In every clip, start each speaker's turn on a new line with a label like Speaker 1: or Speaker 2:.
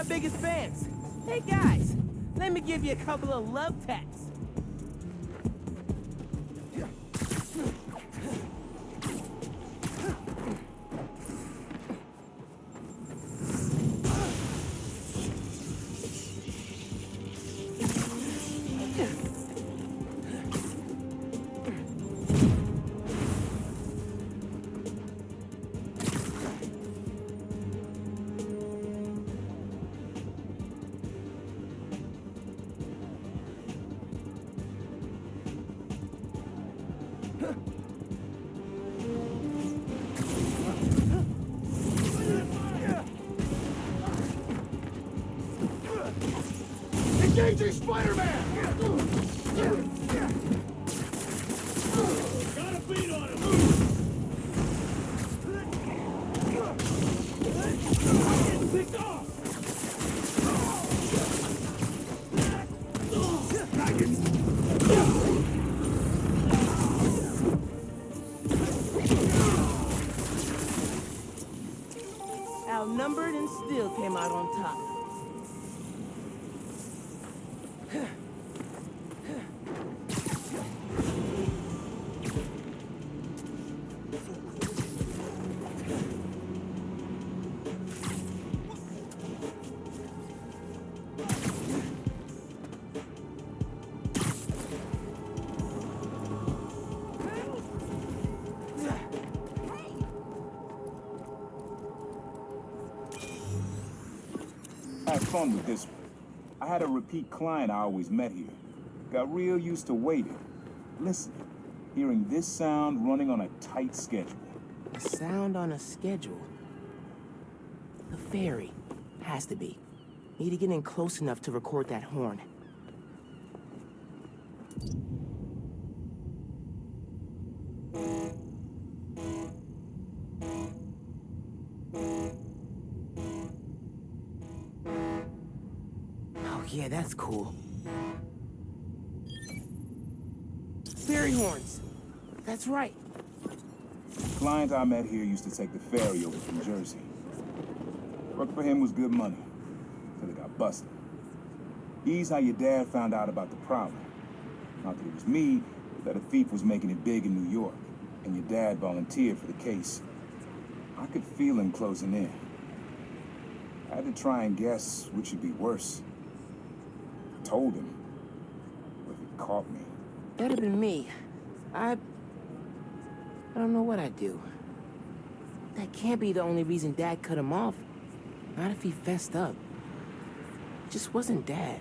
Speaker 1: biggest fans. Hey guys, let me give you a couple of love taps.
Speaker 2: Engaging Spiderman!
Speaker 3: Got a beat on him! Getting picked off!
Speaker 1: Outnumbered and still came out on top.
Speaker 4: I had fun with this one. I had a repeat client I always met here. Got real used to waiting, listening, hearing this sound running on a tight schedule.
Speaker 1: A sound on a schedule. The ferry. Has to be. Need to get in close enough to record that horn. Oh yeah, that's cool. Ferry horns. That's right.
Speaker 4: Client I met here used to take the ferry over from Jersey. Work for him was good money, till he got busted. He's how your dad found out about the problem. Not that it was me, but that a thief was making it big in New York, and your dad volunteered for the case. I could feel him closing in. I had to try and guess which would be worse. I told him, but if he caught me.
Speaker 1: That'd have been me. I don't know what I'd do. That can't be the only reason Dad cut him off. Not if he fessed up. It just wasn't Dad.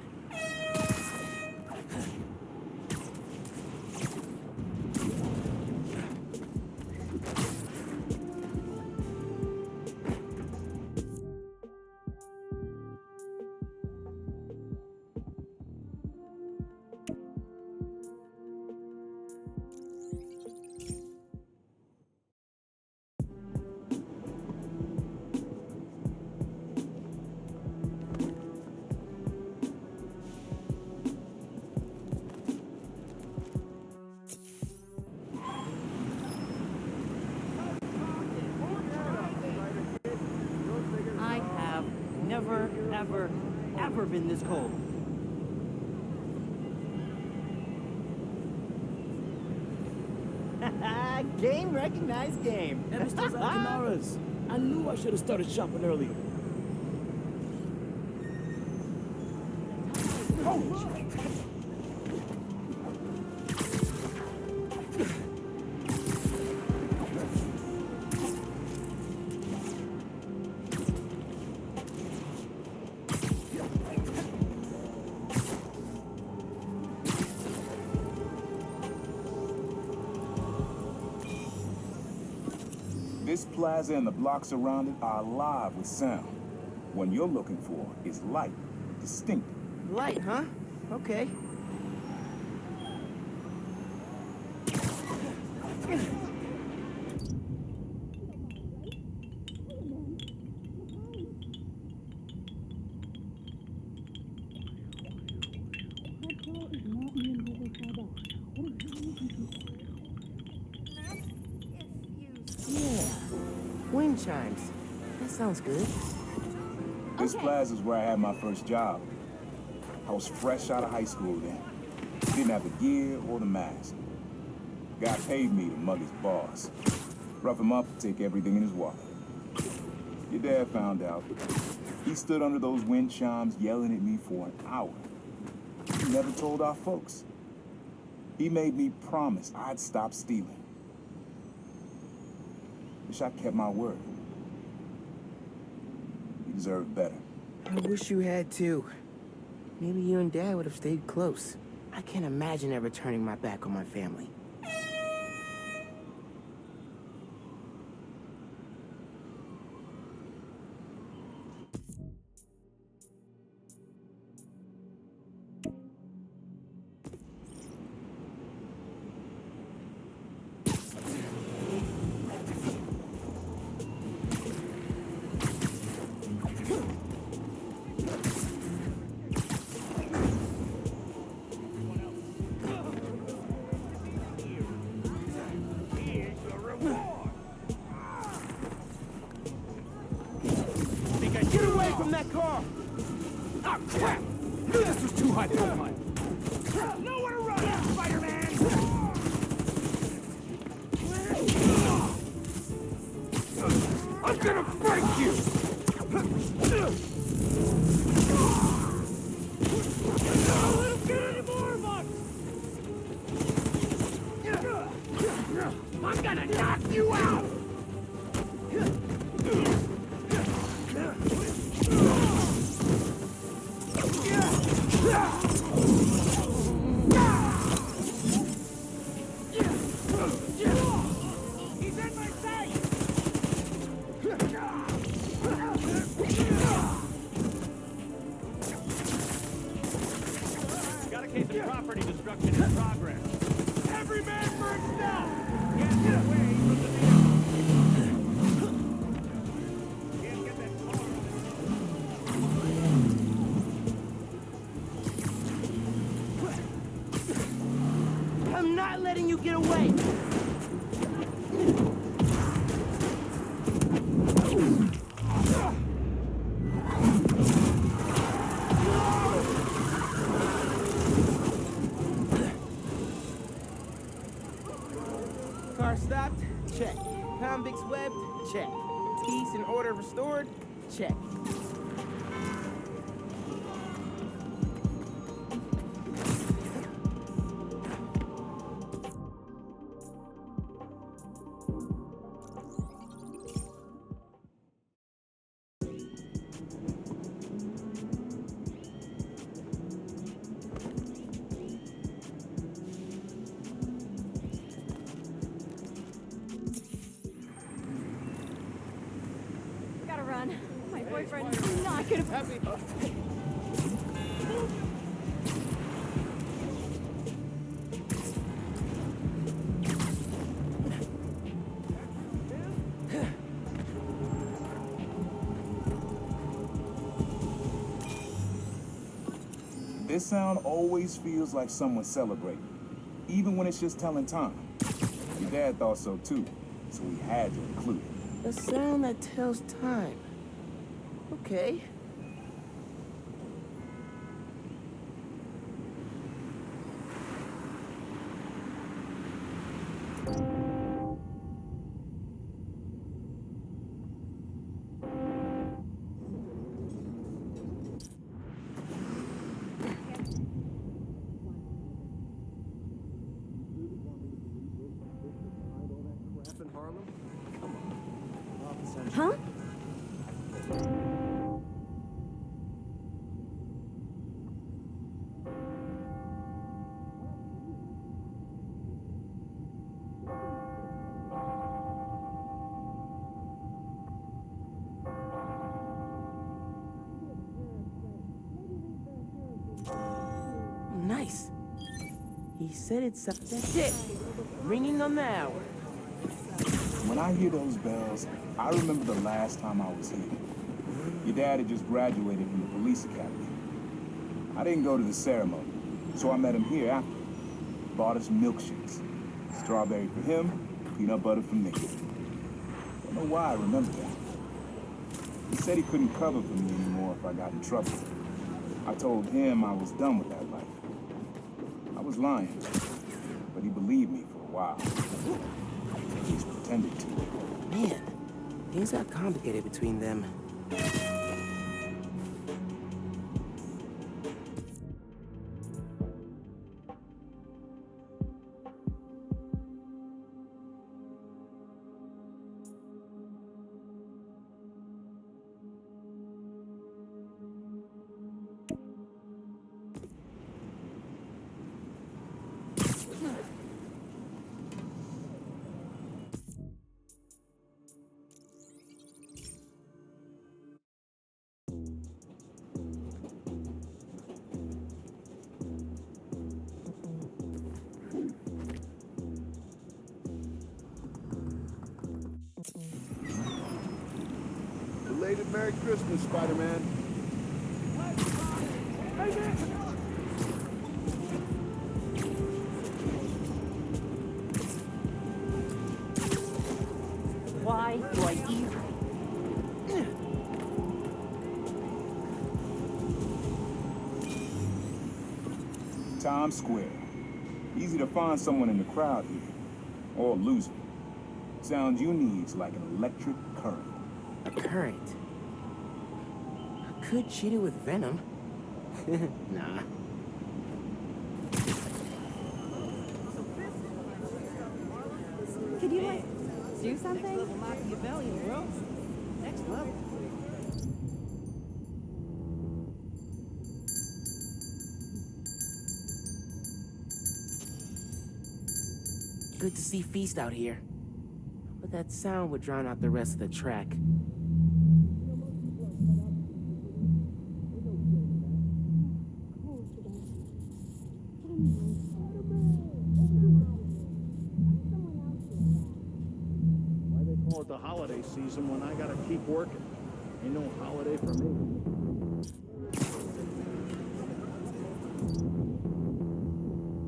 Speaker 5: Ever been this cold. Game recognized game.
Speaker 3: And Mr. Alcanaras. I knew I should have started shopping earlier. Oh!
Speaker 4: This plaza and the blocks around it are alive with sound. What you're looking for is light, distinct.
Speaker 1: Light, huh? Okay. Yeah, wind chimes. That sounds good.
Speaker 4: This This plaza's where I had my first job. I was fresh out of high school then. Didn't have the gear or the mask. Guy paid me to mug his boss. Rough him up, take everything in his wallet. Your dad found out. He stood under those wind chimes yelling at me for an hour. He never told our folks. He made me promise I'd stop stealing. Wish I kept my word. You deserve better.
Speaker 1: I wish you had too. Maybe you and Dad would have stayed close. I can't imagine ever turning my back on my family.
Speaker 3: Get away from that car!
Speaker 2: Ah, crap! Knew this was too high profile.
Speaker 3: Nowhere to run, Spider-Man!
Speaker 2: I'm gonna break you!
Speaker 3: Let him get any more of us!
Speaker 2: I'm gonna knock you out!
Speaker 3: He's in my sight! Got a case of property destruction in progress. Every man for himself! Get away from the vehicle! Can't get that car.
Speaker 1: I'm not letting you get away! Car stopped? Check. Convicts webbed? Check. Peace and order restored? Check.
Speaker 6: Gotta run. My boyfriend's not gonna.
Speaker 4: This sound always feels like someone's celebrating, even when it's just telling time. Your dad thought so too, so we had to include it.
Speaker 1: A sound that tells time. Okay.
Speaker 6: Huh?
Speaker 1: Nice. He said it's up. That's it. Ringing on the hour.
Speaker 4: When I hear those bells, I remember the last time I was here. Your dad had just graduated from the police academy. I didn't go to the ceremony, so I met him here after. Bought us milkshakes. Strawberry for him, peanut butter for me. Don't know why I remember that. He said he couldn't cover for me anymore if I got in trouble. I told him I was done with that life. I was lying, but he believed me for a while. At least pretended to.
Speaker 1: Man, things got complicated between them.
Speaker 7: Belated Merry Christmas, Spider-Man.
Speaker 5: Why do I even...
Speaker 4: Times Square. Easy to find someone in the crowd here. Or lose them. Sound you need's like an electric current.
Speaker 1: A current. I could cheat it with venom. Nah.
Speaker 6: Could you, like, do something?
Speaker 5: Machiavellian, bro. Next level.
Speaker 1: Good to see Feast out here. But that sound would drown out the rest of the track.
Speaker 3: Why they call it the holiday season when I gotta keep working? Ain't no holiday for me.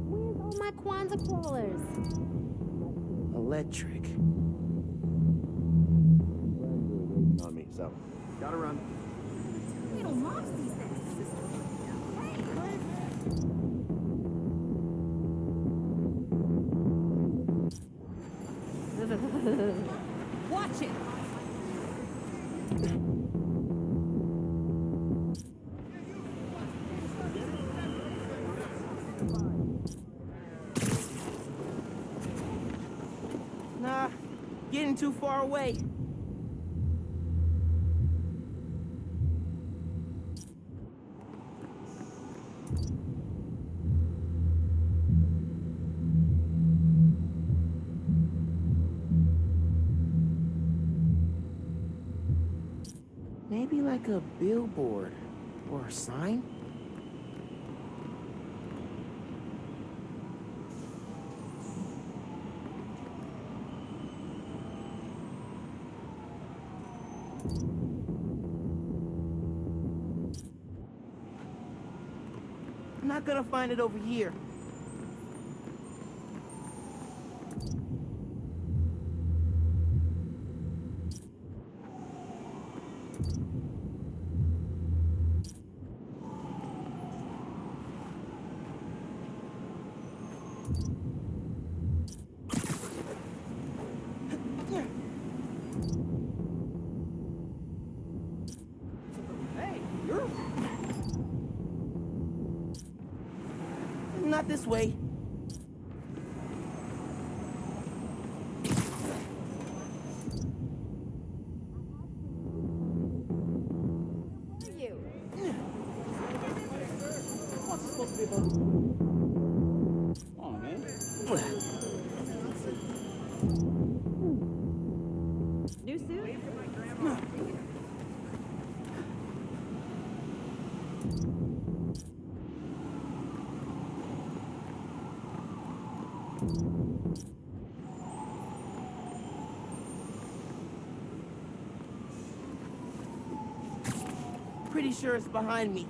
Speaker 6: Where's all my Kwanzaa crawlers?
Speaker 1: Electric.
Speaker 3: Waiting on me, so gotta run.
Speaker 6: Little mom sees this. Watch it!
Speaker 1: Nah, getting too far away. Maybe like a billboard or a sign? I'm not gonna find it over here.
Speaker 5: Hey, you're...
Speaker 1: Not this way.
Speaker 6: Where are you?
Speaker 3: What's it supposed to be about? Come on, man.
Speaker 6: New suit?
Speaker 1: Pretty sure it's behind me.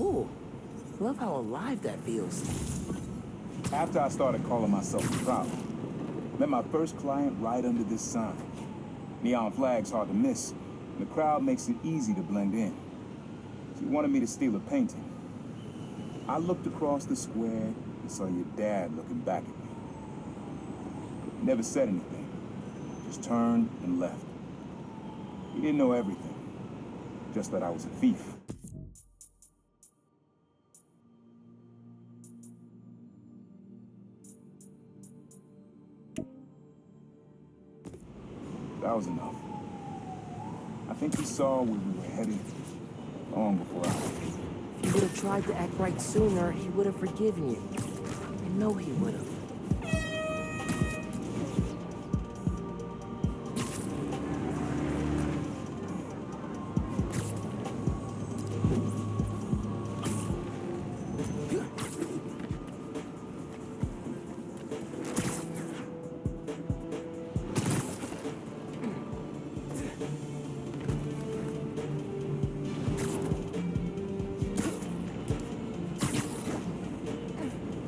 Speaker 1: cool. Love how alive that feels.
Speaker 4: After I started calling myself the problem, met my first client right under this sign. Neon flag's hard to miss, and the crowd makes it easy to blend in. She wanted me to steal a painting. I looked across the square and saw your dad looking back at me. He never said anything, just turned and left. He didn't know everything, just that I was a thief. That was enough. I think he saw where we were headed long before I did.
Speaker 1: If he would have tried to act right sooner, he would have forgiven you. I know he would have.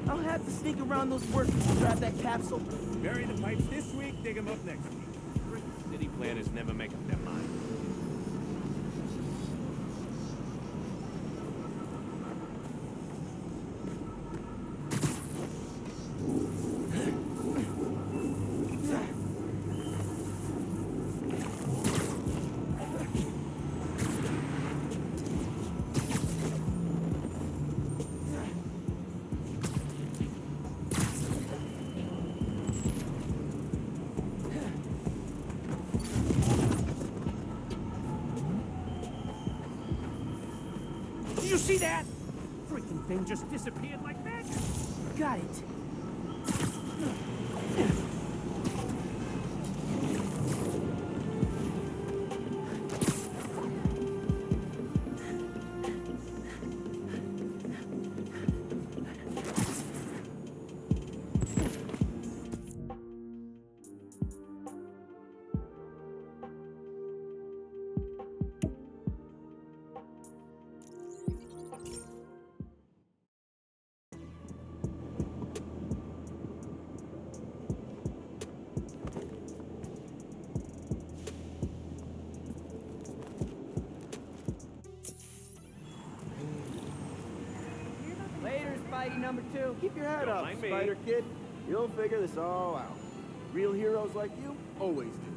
Speaker 5: I'll have to sneak around those workers to grab that capsule.
Speaker 3: Bury the pipes this week, dig them up next week. City planners never make up their mind. Did you see that? Freaking thing just disappeared like magic.
Speaker 5: Got it. Later, Spidey number 2.
Speaker 7: Keep your head
Speaker 3: Don't
Speaker 7: up,
Speaker 3: mind me.
Speaker 7: Spider Kid. You'll figure this all out. Real heroes like you always do.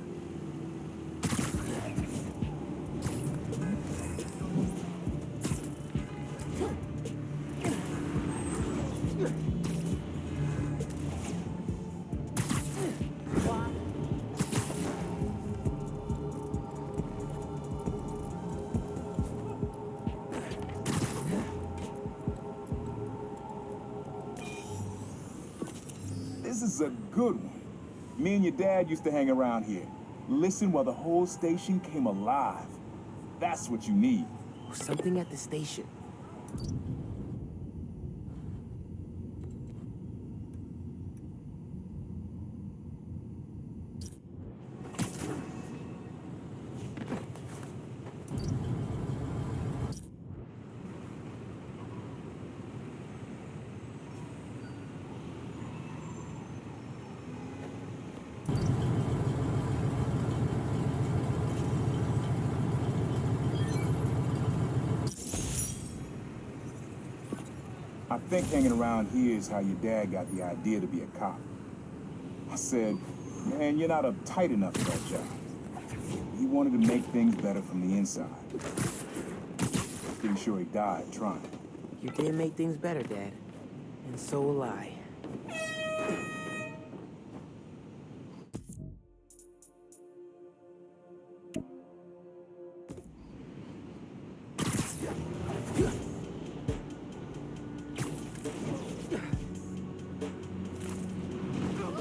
Speaker 4: This is a good one. Me and your dad used to hang around here. Listen while the whole station came alive. That's what you need.
Speaker 1: Something at the station.
Speaker 4: I think hanging around here is how your dad got the idea to be a cop. I said, man, you're not uptight enough for that job. He wanted to make things better from the inside. Pretty sure he died trying.
Speaker 1: You did make things better, Dad. And so will I.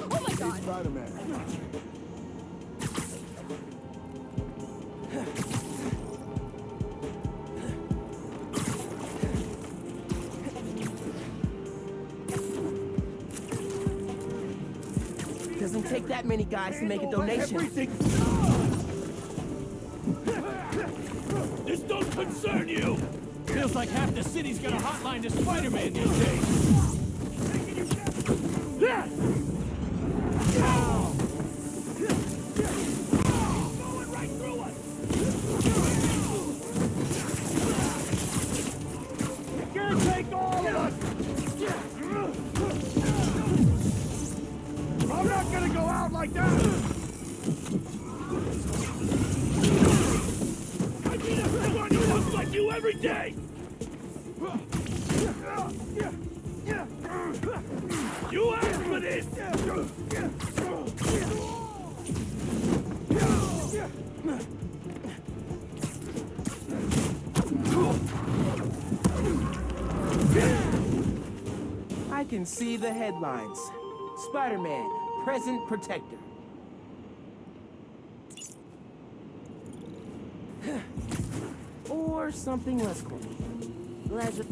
Speaker 6: Oh my god!
Speaker 7: Spider-Man.
Speaker 5: Doesn't take that many guys to make a donation.
Speaker 3: This don't concern you! Feels like half the city's got a hotline to Spiderman these days. Yeah! Going right through us! It's gonna take all of us! I'm not gonna go out like that! I need someone who looks like you every day! You asked for this!
Speaker 1: I can see the headlines. Spider-Man, present protector. Or something less cool. Glad you...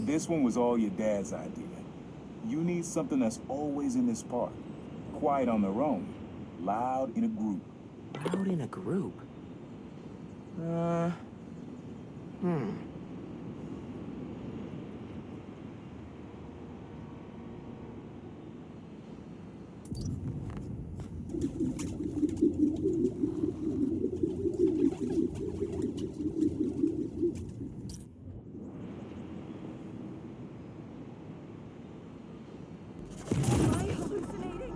Speaker 4: This one was all your dad's idea. You need something that's always in this park. Quiet on their own. Loud in a group.
Speaker 1: Out in a group?
Speaker 6: Am I hallucinating?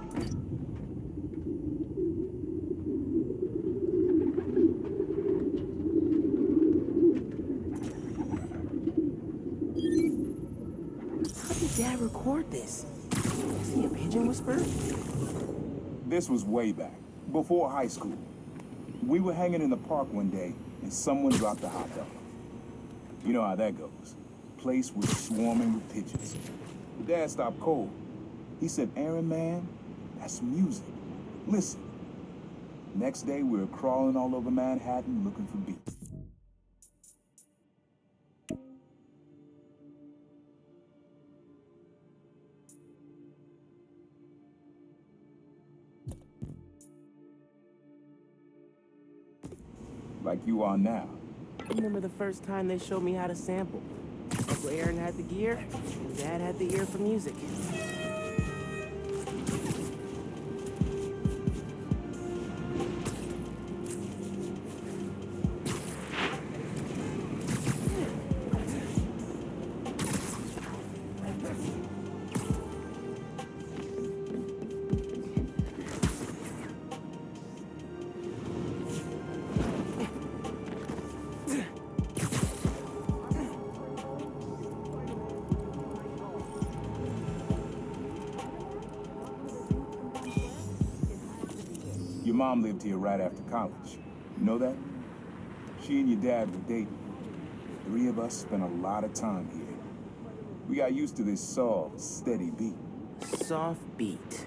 Speaker 1: How did Dad record this? Is he a pigeon whisperer?
Speaker 4: This was way back, before high school. We were hanging in the park one day, and someone dropped a hot dog. You know how that goes. Place was swarming with pigeons. Dad stopped cold. He said, "Aaron, man, that's music. Listen." Next day, we were crawling all over Manhattan looking for beats. Like you are now.
Speaker 1: I remember the first time they showed me how to sample. Uncle Aaron had the gear, and Dad had the ear for music.
Speaker 4: Your mom lived here right after college. You know that? She and your dad were dating. The three of us spent a lot of time here. We got used to this soft, steady beat.
Speaker 1: Soft beat.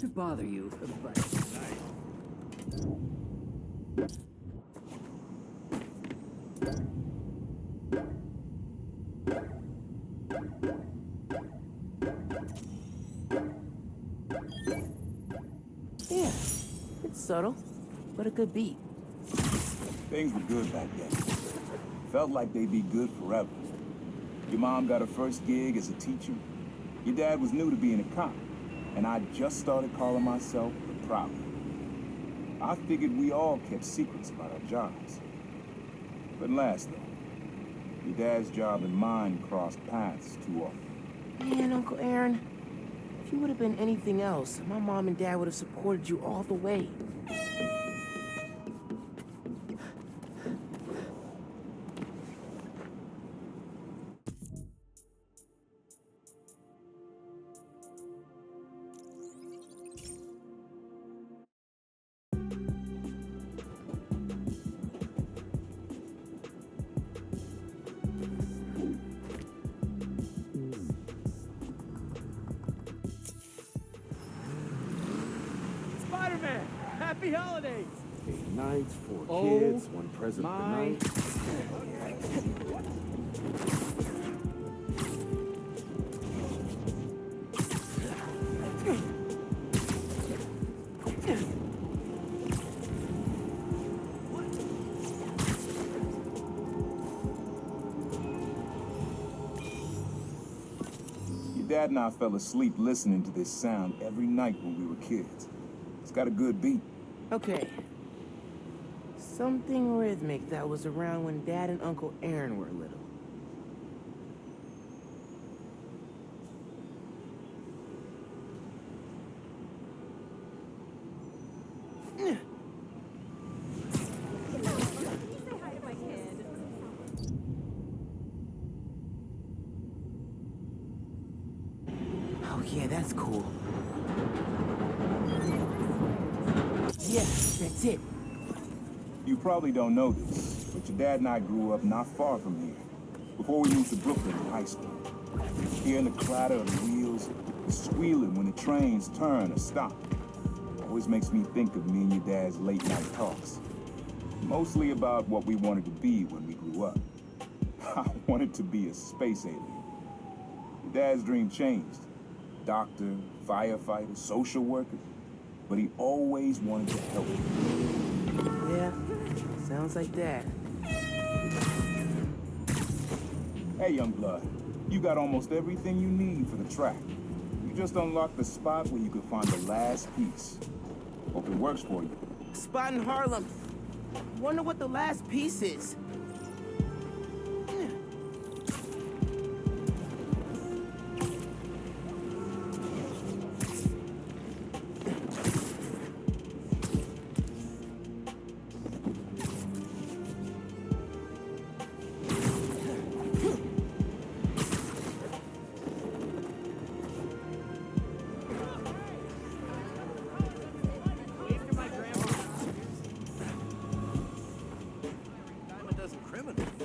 Speaker 8: To bother you, but
Speaker 1: Yeah, it's subtle, but a good beat.
Speaker 4: Things were good back then. Felt like they'd be good forever. Your mom got her first gig as a teacher. Your dad was new to being a cop, and I just started calling myself the Prowler. I figured we all kept secrets about our jobs. But last though, your dad's job and mine crossed paths too often.
Speaker 1: Man, Uncle Aaron, if you would have been anything else, my mom and dad would have supported you all the way.
Speaker 5: holidays.
Speaker 2: 8 nights, 4
Speaker 5: Oh,
Speaker 2: kids, 1 present per
Speaker 5: my.
Speaker 2: night.
Speaker 4: Your dad and I fell asleep listening to this sound every night when we were kids. It's got a good beat.
Speaker 1: Okay. Something rhythmic that was around when Dad and Uncle Aaron were little.
Speaker 6: Can you say hi to my kid?
Speaker 1: Oh yeah, that's cool. Yeah, that's it.
Speaker 4: You probably don't know this, but your dad and I grew up not far from here, before we moved to Brooklyn in high school. Hearing the clatter of the wheels, the squealing when the trains turn or stop, always makes me think of me and your dad's late night talks. Mostly about what we wanted to be when we grew up. I wanted to be a space alien. Your dad's dream changed. Doctor, firefighter, social worker. But he always wanted to help me.
Speaker 1: Yeah, sounds like that.
Speaker 4: Hey, young blood, you got almost everything you need for the track. You just unlocked the spot where you could find the last piece. Hope it works for you.
Speaker 1: Spot in Harlem. Wonder what the last piece is.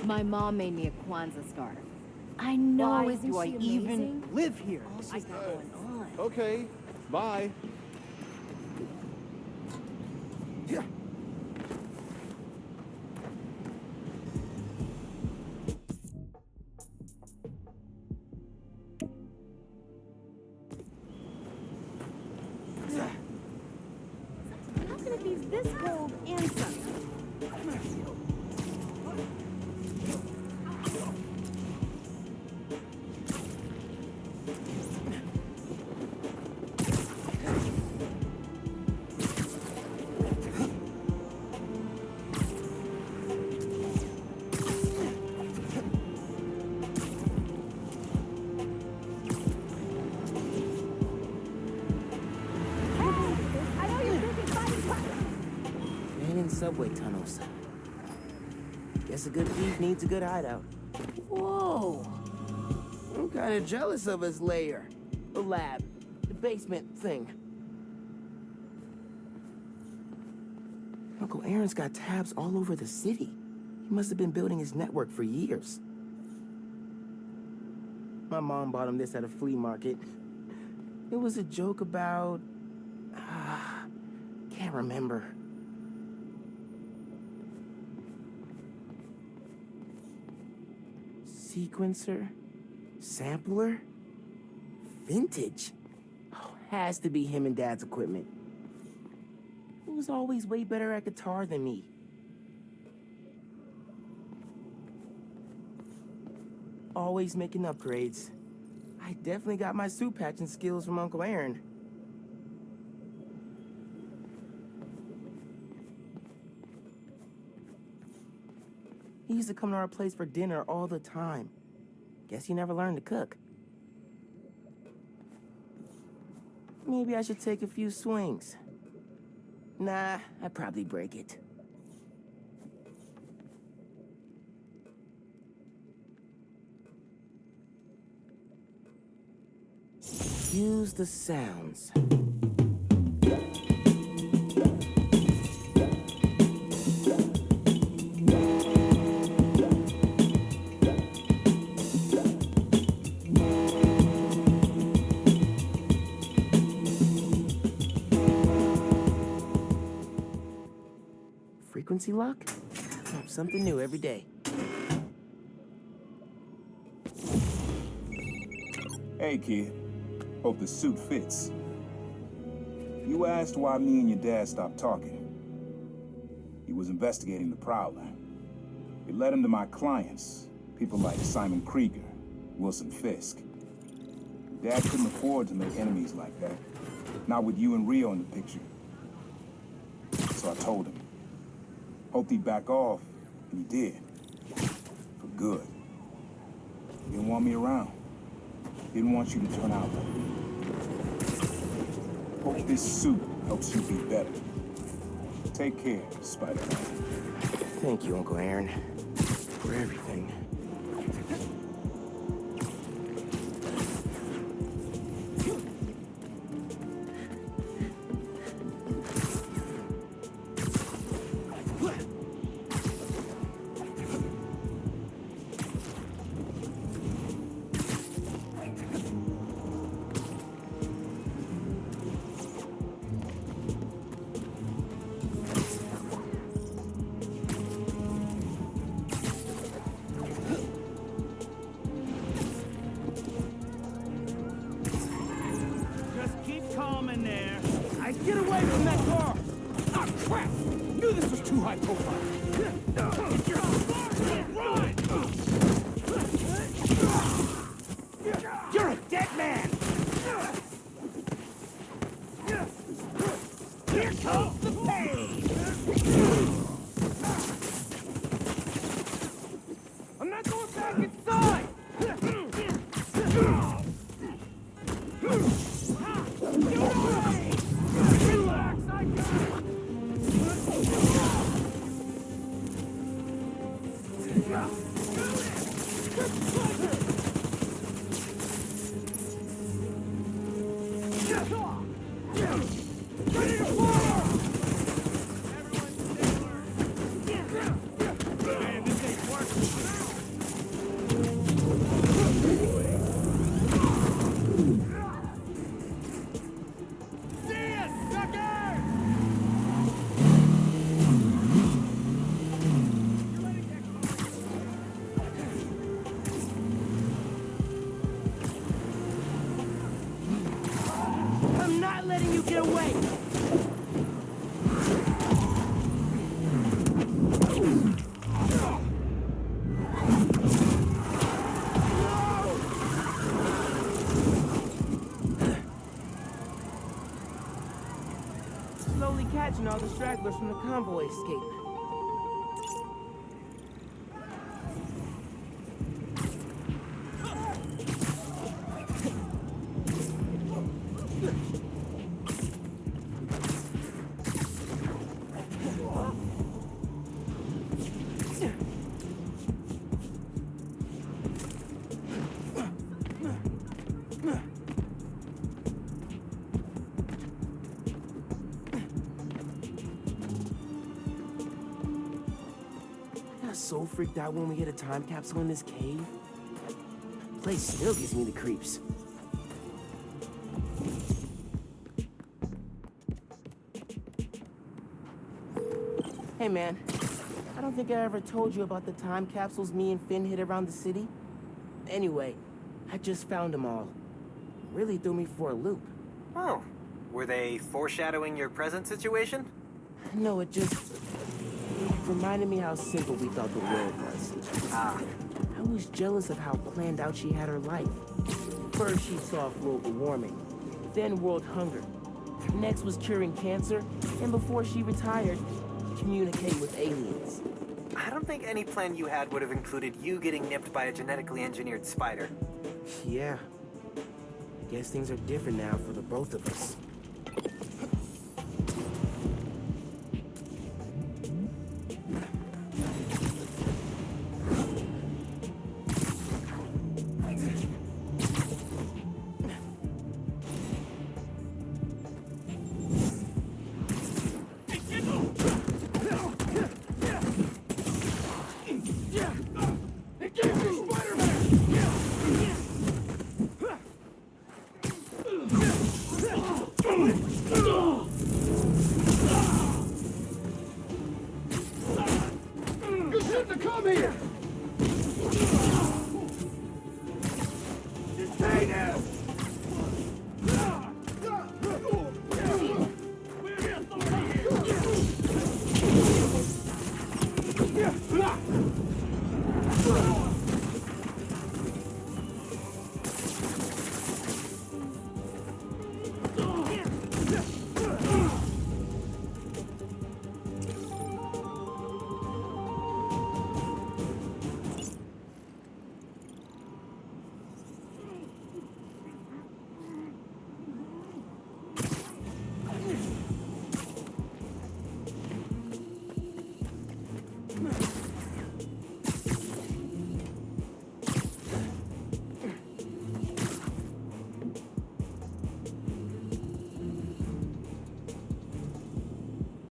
Speaker 9: My mom made me a Kwanzaa scarf. I know
Speaker 6: Why,
Speaker 9: it.
Speaker 6: isn't
Speaker 9: Do I
Speaker 6: she
Speaker 9: even
Speaker 6: amazing?
Speaker 9: live here? All she's got going on.
Speaker 2: Okay, bye.
Speaker 6: How can it be this cold and sunny? I know you're busy fighting crime.
Speaker 1: Man in subway tunnels. Guess a good thief needs a good hideout. Whoa! I'm kind of jealous of his lair. The lab. The basement thing. Uncle Aaron's got tabs all over the city. He must have been building his network for years. My mom bought him this at a flea market. It was a joke about... can't remember. Sequencer? Sampler? Vintage? Oh, has to be him and Dad's equipment. He was always way better at guitar than me. Always making upgrades. I definitely got my suit patching skills from Uncle Aaron. He used to come to our place for dinner all the time. Guess he never learned to cook. Maybe I should take a few swings. Nah, I'd probably break it. Use the sounds. Fancy luck? Something new every day.
Speaker 4: Hey, kid. Hope the suit fits. You asked why me and your dad stopped talking. He was investigating the Prowler. It led him to my clients, people like Simon Krieger, Wilson Fisk. Dad couldn't afford to make enemies like that. Not with you and Rio in the picture. So I told him. Hoped he'd back off, and he did. For good. He didn't want me around. Didn't want you to turn out like me. Hope this suit helps you be better. Take care, Spiderman.
Speaker 1: Thank you, Uncle Aaron, for everything.
Speaker 5: Get away from that car!
Speaker 2: Ah, crap! Knew this was too high profile. Run!
Speaker 5: You're a dead man! Here comes the pain! I'm not going back inside! I'm not letting you get away!
Speaker 1: Slowly catching all the stragglers from the convoy escape. I got so freaked out when we hit a time capsule in this cave. Place still gives me the creeps. Hey man, I don't think I ever told you about the time capsules me and Finn hid around the city. Anyway, I just found them all. Really threw me for a loop.
Speaker 10: Oh, were they foreshadowing your present situation?
Speaker 1: No, it just reminded me how simple we thought the world was.
Speaker 10: Ah,
Speaker 1: I was jealous of how planned out she had her life. First, she solved global warming, then world hunger. Next was curing cancer, and before she retired, communicate with aliens.
Speaker 10: I don't think any plan you had would have included you getting nipped by a genetically engineered spider.
Speaker 1: Yeah. Guess things are different now for the both of us.